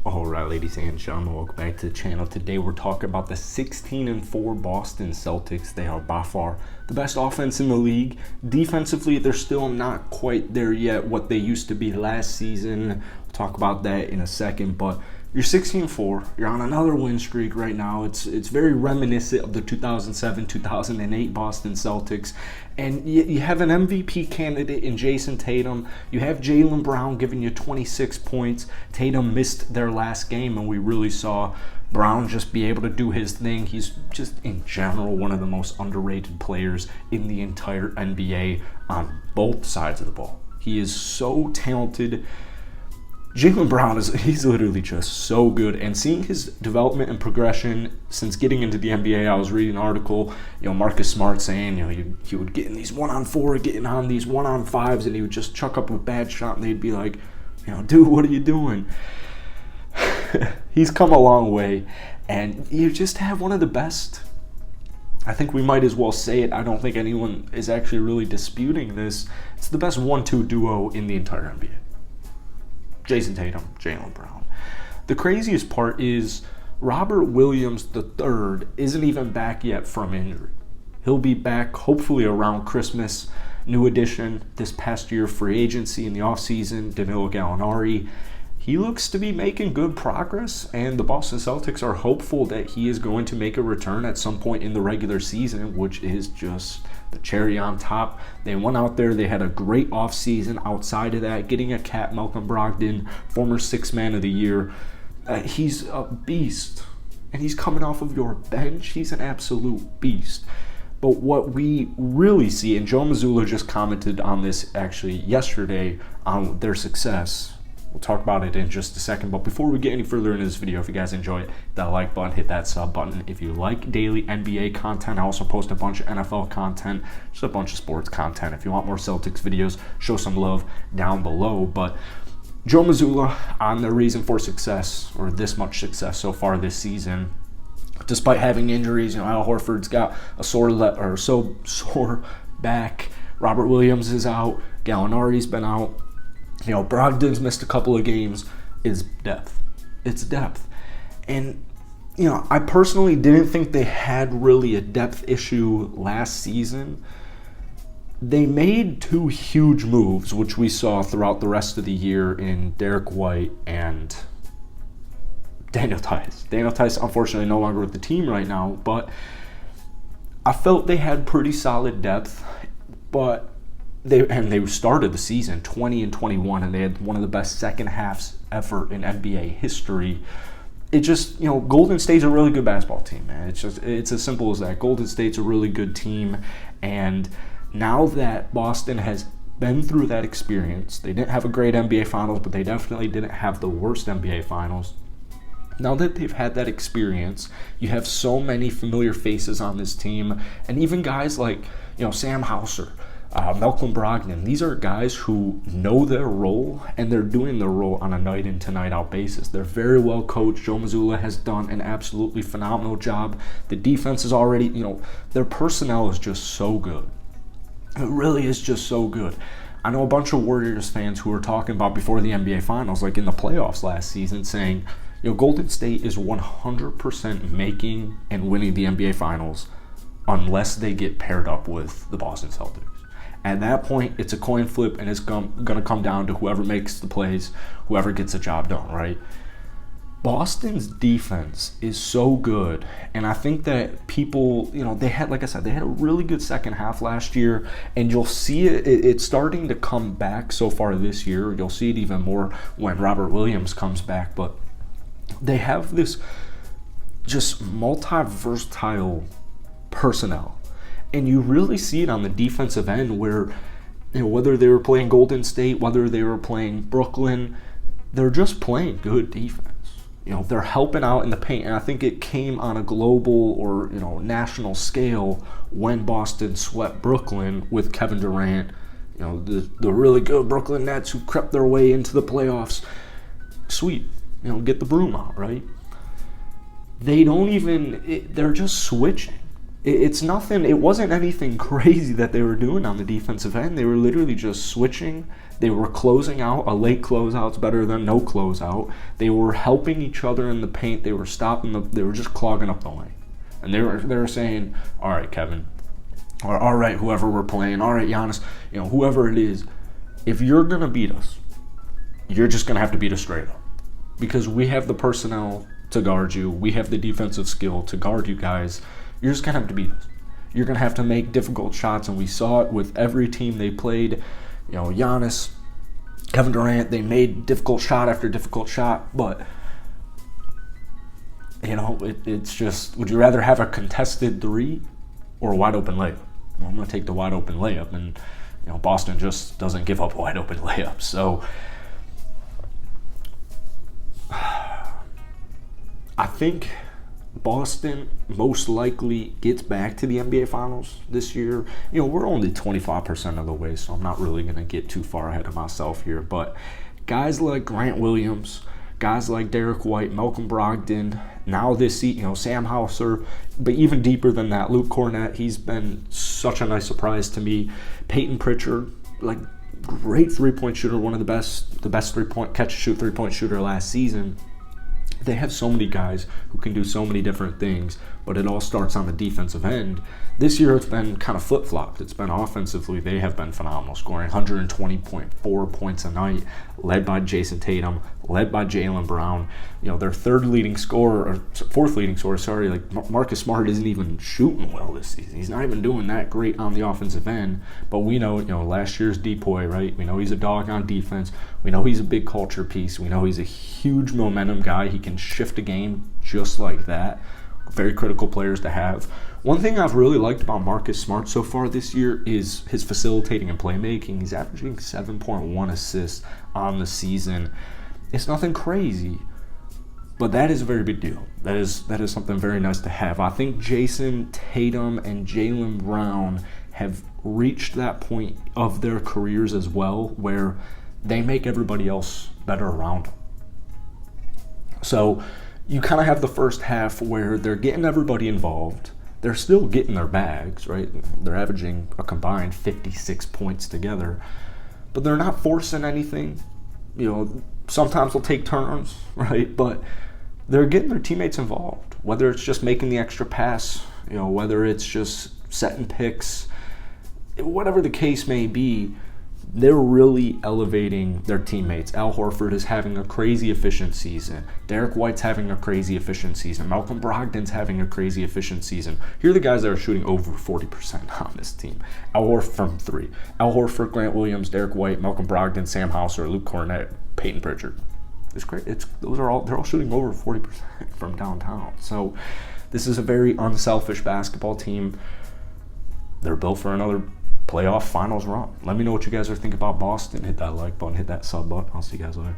Alright, ladies and gentlemen, welcome back to the channel. Today we're talking about the 16-4 Boston Celtics. They are by far the best offense in the league. Defensively, they're still not quite there yet, what they used to be last season. We'll talk about that in a second, but you're 16-4. You're on another win streak right now. It's very reminiscent of the 2007-2008 Boston Celtics. And you have an MVP candidate in Jason Tatum. You have Jaylen Brown giving you 26 points. Tatum missed their last game, and we really saw Brown just be able to do his thing. He's just, in general, one of the most underrated players in the entire NBA on both sides of the ball. He is so talented. Jaylen Brown he's literally just so good, and seeing his development and progression since getting into the NBA. I was reading an article, Marcus Smart saying, he would get in these 1-on-4, getting on these 1-on-5s, and he would just chuck up a bad shot, and they'd be like, dude, what are you doing? He's come a long way, and you just have one of the best. I think we might as well say it. I don't think anyone is actually really disputing this. It's the best 1-2 duo in the entire NBA. Jason Tatum, Jaylen Brown. The craziest part is Robert Williams III isn't even back yet from injury. He'll be back hopefully around Christmas. New addition this past year, free agency in the offseason, Danilo Gallinari. He looks to be making good progress, and the Boston Celtics are hopeful that he is going to make a return at some point in the regular season, which is just the cherry on top. They went out there, they had a great offseason. Outside of that, getting a cat, Malcolm Brogdon, former Sixth Man of the Year. He's a beast, and he's coming off of your bench. He's an absolute beast. But what we really see, and Joe Mazzulla just commented on this actually yesterday on their success. We'll talk about it in just a second, but before we get any further into this video, if you guys enjoy it, hit that like button, hit that sub button. If you like daily NBA content, I also post a bunch of NFL content, just a bunch of sports content. If you want more Celtics videos, show some love down below. But Joe Mazzulla on the reason for success, or this much success so far this season, despite having injuries. Al Horford's got a sore back. Robert Williams is out. Gallinari's been out. Brogdon's missed a couple of games. Is depth. It's depth. And, I personally didn't think they had really a depth issue last season. They made two huge moves, which we saw throughout the rest of the year in Derek White and Daniel Tice. Daniel Tice, unfortunately, no longer with the team right now, but I felt they had pretty solid depth, but they started the season 20-21, and they had one of the best second halves ever in NBA history. It just, Golden State's a really good basketball team, man. It's as simple as that. Golden State's a really good team, and now that Boston has been through that experience, they didn't have a great NBA Finals, but they definitely didn't have the worst NBA Finals. Now that they've had that experience, you have so many familiar faces on this team, and even guys like, Sam Hauser, Malcolm Brogdon. These are guys who know their role, and they're doing their role on a night in to night out basis. They're very well coached. Joe Mazzulla has done an absolutely phenomenal job. The defense is already, their personnel is just so good. It really is just so good. I know a bunch of Warriors fans who were talking about before the NBA Finals, like in the playoffs last season, saying, Golden State is 100% making and winning the NBA Finals unless they get paired up with the Boston Celtics. At that point, it's a coin flip, and it's going to come down to whoever makes the plays, whoever gets the job done, right? Boston's defense is so good, and I think that people, they had, like I said, they had a really good second half last year, and you'll see it's starting to come back so far this year. You'll see it even more when Robert Williams comes back, but they have this just multi-versatile personnel. And you really see it on the defensive end where, whether they were playing Golden State, whether they were playing Brooklyn, they're just playing good defense. They're helping out in the paint. And I think it came on a global or, national scale when Boston swept Brooklyn with Kevin Durant, the really good Brooklyn Nets who crept their way into the playoffs. Sweet. Get the broom out, right? They're just switching. It's nothing. It wasn't anything crazy that they were doing on the defensive end. They were literally just switching. They were closing out. A late closeout's better than no closeout. They were helping each other in the paint. They were stopping they were just clogging up the lane. And they were saying, all right, Kevin, or all right, whoever we're playing, all right, Giannis, whoever it is, if you're gonna beat us, you're just gonna have to beat us straight up, because we have the personnel to guard you. We have the defensive skill to guard you guys. You're just going to have to beat us. You're going to have to make difficult shots, and we saw it with every team they played. Giannis, Kevin Durant, they made difficult shot after difficult shot, but, it's just, would you rather have a contested three or a wide-open layup? Well, I'm going to take the wide-open layup, and, Boston just doesn't give up wide-open layups. So, I think Boston most likely gets back to the NBA Finals this year. We're only 25% of the way, so I'm not really going to get too far ahead of myself here. But guys like Grant Williams, guys like Derek White, Malcolm Brogdon, now this season, Sam Hauser, but even deeper than that, Luke Cornett, he's been such a nice surprise to me. Peyton Pritchard, great three-point shooter, one of the best three-point catch-and-shoot three-point shooter last season. They have so many guys who can do so many different things, but it all starts on the defensive end. This year it's been kind of flip-flopped. It's been offensively, they have been phenomenal, scoring 120.4 points a night, led by Jason Tatum, led by Jaylen Brown. Their fourth leading scorer, Marcus Smart isn't even shooting well this season. He's not even doing that great on the offensive end, but we know, last year's Depoy, right? We know he's a dog on defense. We know he's a big culture piece. We know he's a huge momentum guy. He can shift a game just like that. Very critical players to have. One thing I've really liked about Marcus Smart so far this year is his facilitating and playmaking. He's averaging 7.1 assists on the season. It's nothing crazy, but that is a very big deal. That is something very nice to have. I think Jason Tatum and Jaylen Brown have reached that point of their careers as well where they make everybody else better around them. So you kind of have the first half where they're getting everybody involved. They're still getting their bags, right? They're averaging a combined 56 points together, but they're not forcing anything. Sometimes they'll take turns, right? But they're getting their teammates involved, whether it's just making the extra pass, whether it's just setting picks, whatever the case may be. They're really elevating their teammates. Al Horford is having a crazy efficient season. Derek White's having a crazy efficient season. Malcolm Brogdon's having a crazy efficient season. Here are the guys that are shooting over 40% on this team. Al Horford from three. Al Horford, Grant Williams, Derek White, Malcolm Brogdon, Sam Hauser, Luke Cornett, Peyton Pritchard. It's great. They're all shooting over 40% from downtown. So this is a very unselfish basketball team. They're built for another playoff finals run. Let me know what you guys are thinking about Boston. Hit that like button, hit that sub button. I'll see you guys later.